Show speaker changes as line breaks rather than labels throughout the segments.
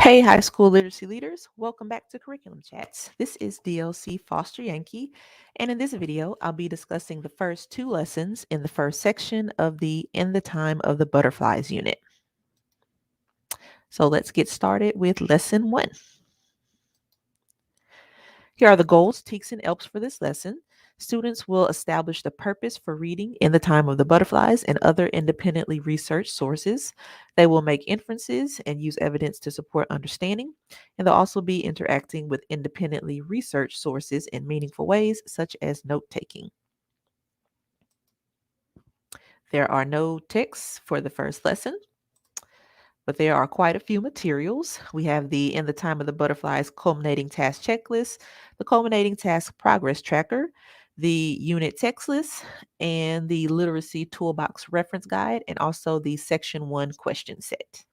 Hey, high school literacy leaders, welcome back to Curriculum Chats. This is DLC Foster Yankee, and in this video, I'll be discussing the first two lessons in the first section of the In the Time of the Butterflies unit. So let's get started with Lesson 1. Here are the goals, TEKS, and ELPs for this lesson. Students will establish the purpose for reading In the Time of the Butterflies and other independently researched sources. They will make inferences and use evidence to support understanding. And they'll also be interacting with independently researched sources in meaningful ways, such as note taking. There are no texts for the first lesson, but there are quite a few materials. We have the In the Time of the Butterflies Culminating Task Checklist, the Culminating Task Progress Tracker, the Unit Text List, and the Literacy Toolbox Reference Guide, and also the Section 1 question set.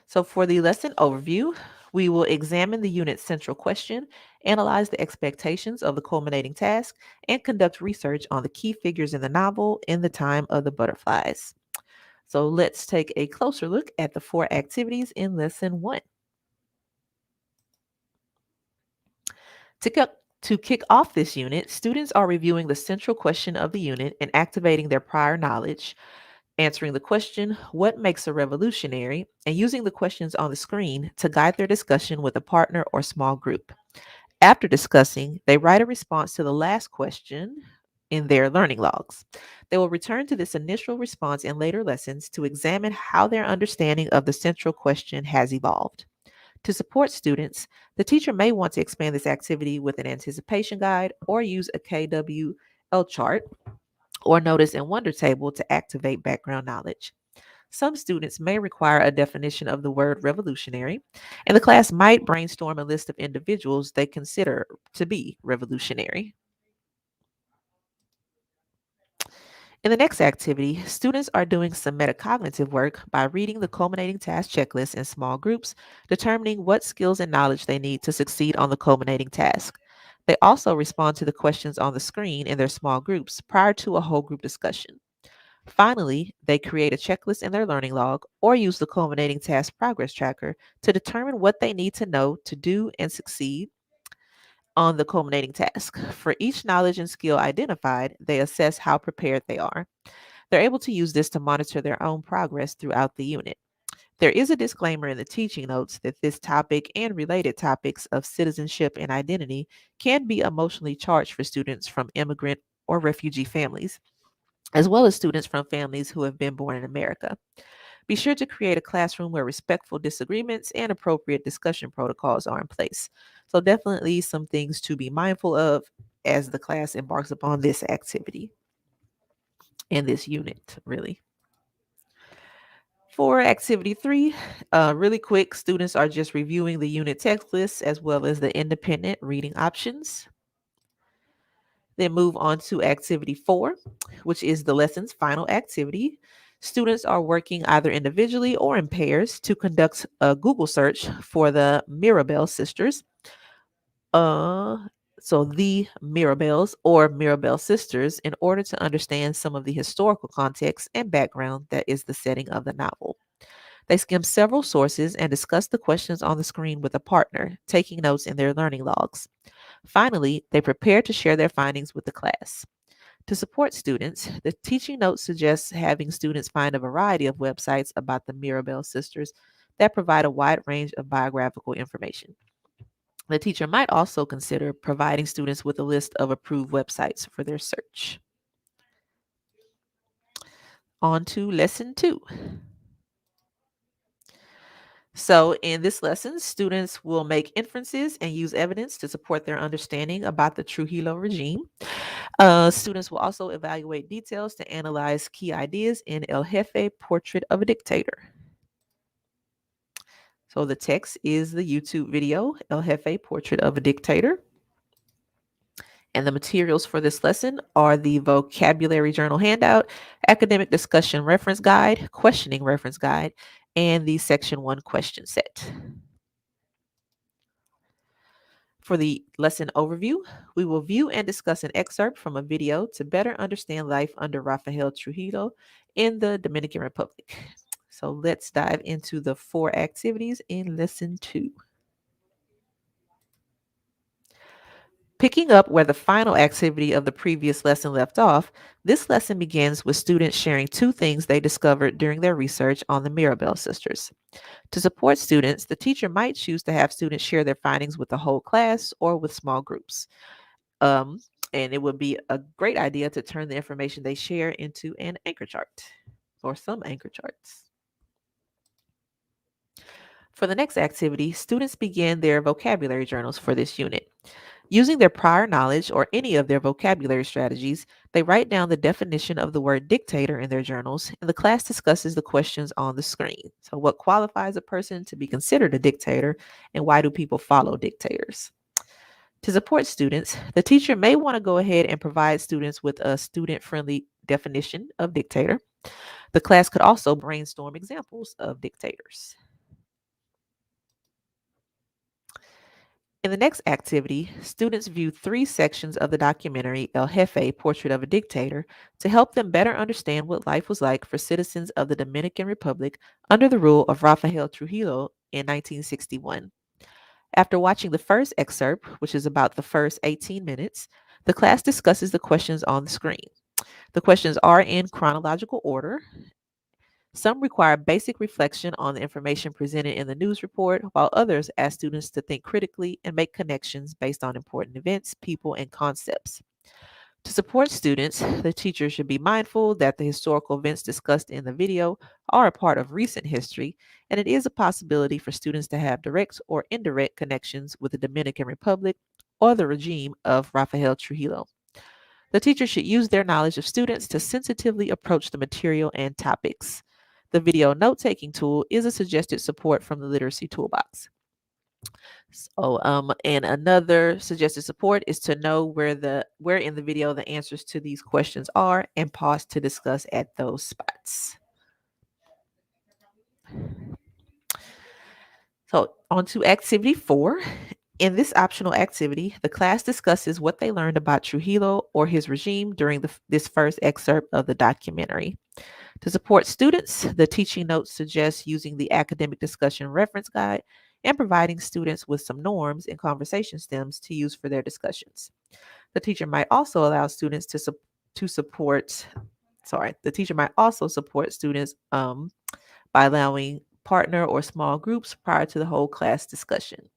So for the lesson overview, we will examine the unit's central question, analyze the expectations of the culminating task, and conduct research on the key figures in the novel In the Time of the Butterflies. So let's take a closer look at the 4 activities in Lesson 1. To kick off this unit, students are reviewing the central question of the unit and activating their prior knowledge, answering the question, what makes a revolutionary, and using the questions on the screen to guide their discussion with a partner or small group. After discussing, they write a response to the last question in their learning logs. They will return to this initial response in later lessons to examine how their understanding of the central question has evolved. To support students, the teacher may want to expand this activity with an anticipation guide or use a KWL chart or notice and wonder table to activate background knowledge. Some students may require a definition of the word revolutionary, and the class might brainstorm a list of individuals they consider to be revolutionary. In the next activity, students are doing some metacognitive work by reading the culminating task checklist in small groups, determining what skills and knowledge they need to succeed on the culminating task. They also respond to the questions on the screen in their small groups prior to a whole group discussion. Finally, they create a checklist in their learning log or use the culminating task progress tracker to determine what they need to know to do and succeed on the culminating task. For each knowledge and skill identified, they assess how prepared they are. They're able to use this to monitor their own progress throughout the unit. There is a disclaimer in the teaching notes that this topic and related topics of citizenship and identity can be emotionally charged for students from immigrant or refugee families, as well as students from families who have been born in America. Be sure to create a classroom where respectful disagreements and appropriate discussion protocols are in place. So, definitely some things to be mindful of as the class embarks upon this activity and this unit, really. For activity 3, really quick, students are just reviewing the unit text list as well as the independent reading options. Then move on to activity 4, which is the lesson's final activity. Students are working either individually or in pairs to conduct a Google search for the Mirabelle sisters. Uh, so the Mirabelles or Mirabelle sisters in order to understand some of the historical context and background that is the setting of the novel. They skim several sources and discuss the questions on the screen with a partner, taking notes in their learning logs. Finally, they prepare to share their findings with the class. To support students, the teaching note suggests having students find a variety of websites about the Mirabelle sisters that provide a wide range of biographical information. The teacher might also consider providing students with a list of approved websites for their search. On to lesson 2. So, in this lesson, students will make inferences and use evidence to support their understanding about the Trujillo regime. Students will also evaluate details to analyze key ideas in El Jefe Portrait of a Dictator. So, the text is the YouTube video, El Jefe Portrait of a Dictator. And the materials for this lesson are the vocabulary journal handout, academic discussion reference guide, questioning reference guide, and the section 1 question set. For the lesson overview, we will view and discuss an excerpt from a video to better understand life under Rafael Trujillo in the Dominican Republic. So let's dive into the 4 activities in lesson 2. Picking up where the final activity of the previous lesson left off, this lesson begins with students sharing 2 things they discovered during their research on the Mirabel sisters. To support students, the teacher might choose to have students share their findings with the whole class or with small groups. Um, and it would be a great idea to turn the information they share into an anchor chart or some anchor charts. For the next activity, students begin their vocabulary journals for this unit. Using their prior knowledge or any of their vocabulary strategies, they write down the definition of the word dictator in their journals, and the class discusses the questions on the screen. So, what qualifies a person to be considered a dictator, and why do people follow dictators? To support students, the teacher may want to go ahead and provide students with a student friendly definition of dictator. The class could also brainstorm examples of dictators. In the next activity, students view 3 sections of the documentary El Jefe, Portrait of a Dictator, to help them better understand what life was like for citizens of the Dominican Republic under the rule of Rafael Trujillo in 1961. After watching the first excerpt, which is about the first 18 minutes, the class discusses the questions on the screen. The questions are in chronological order. Some require basic reflection on the information presented in the news report, while others ask students to think critically and make connections based on important events, people, and concepts. To support students, the teacher should be mindful that the historical events discussed in the video are a part of recent history, and it is a possibility for students to have direct or indirect connections with the Dominican Republic or the regime of Rafael Trujillo. The teacher should use their knowledge of students to sensitively approach the material and topics. The video note taking tool is a suggested support from the literacy toolbox. And another suggested support is to know where in the video the answers to these questions are and pause to discuss at those spots. So on to activity 4. In this optional activity, the class discusses what they learned about Trujillo or his regime during this first excerpt of the documentary. To support students, the teaching notes suggest using the academic discussion reference guide and providing students with some norms and conversation stems to use for their discussions. The teacher might also allow students to support, the teacher might also support students by allowing partner or small groups prior to the whole class discussion.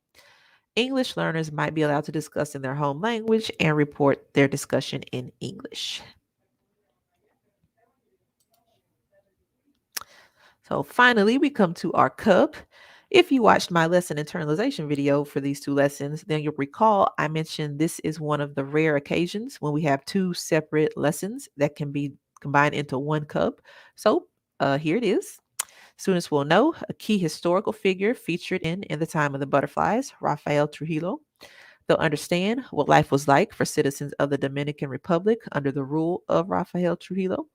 English learners might be allowed to discuss in their home language and report their discussion in English. So finally, we come to our cup. If you watched my lesson internalization video for these 2 lessons, then you'll recall I mentioned this is one of the rare occasions when we have 2 separate lessons that can be combined into one cup. So here it is. Students will know a key historical figure featured in the Time of the Butterflies, Rafael Trujillo. They'll understand what life was like for citizens of the Dominican Republic under the rule of Rafael Trujillo,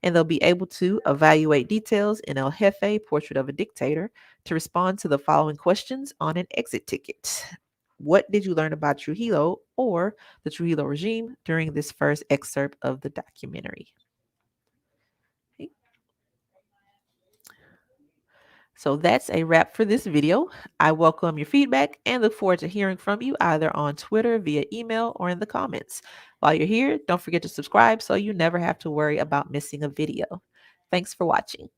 and they'll be able to evaluate details in El Jefe, Portrait of a Dictator, to respond to the following questions on an exit ticket. What did you learn about Trujillo or the Trujillo regime during this first excerpt of the documentary? Okay. So that's a wrap for this video. I welcome your feedback and look forward to hearing from you either on Twitter, via email, or in the comments. While you're here, don't forget to subscribe so you never have to worry about missing a video. Thanks for watching.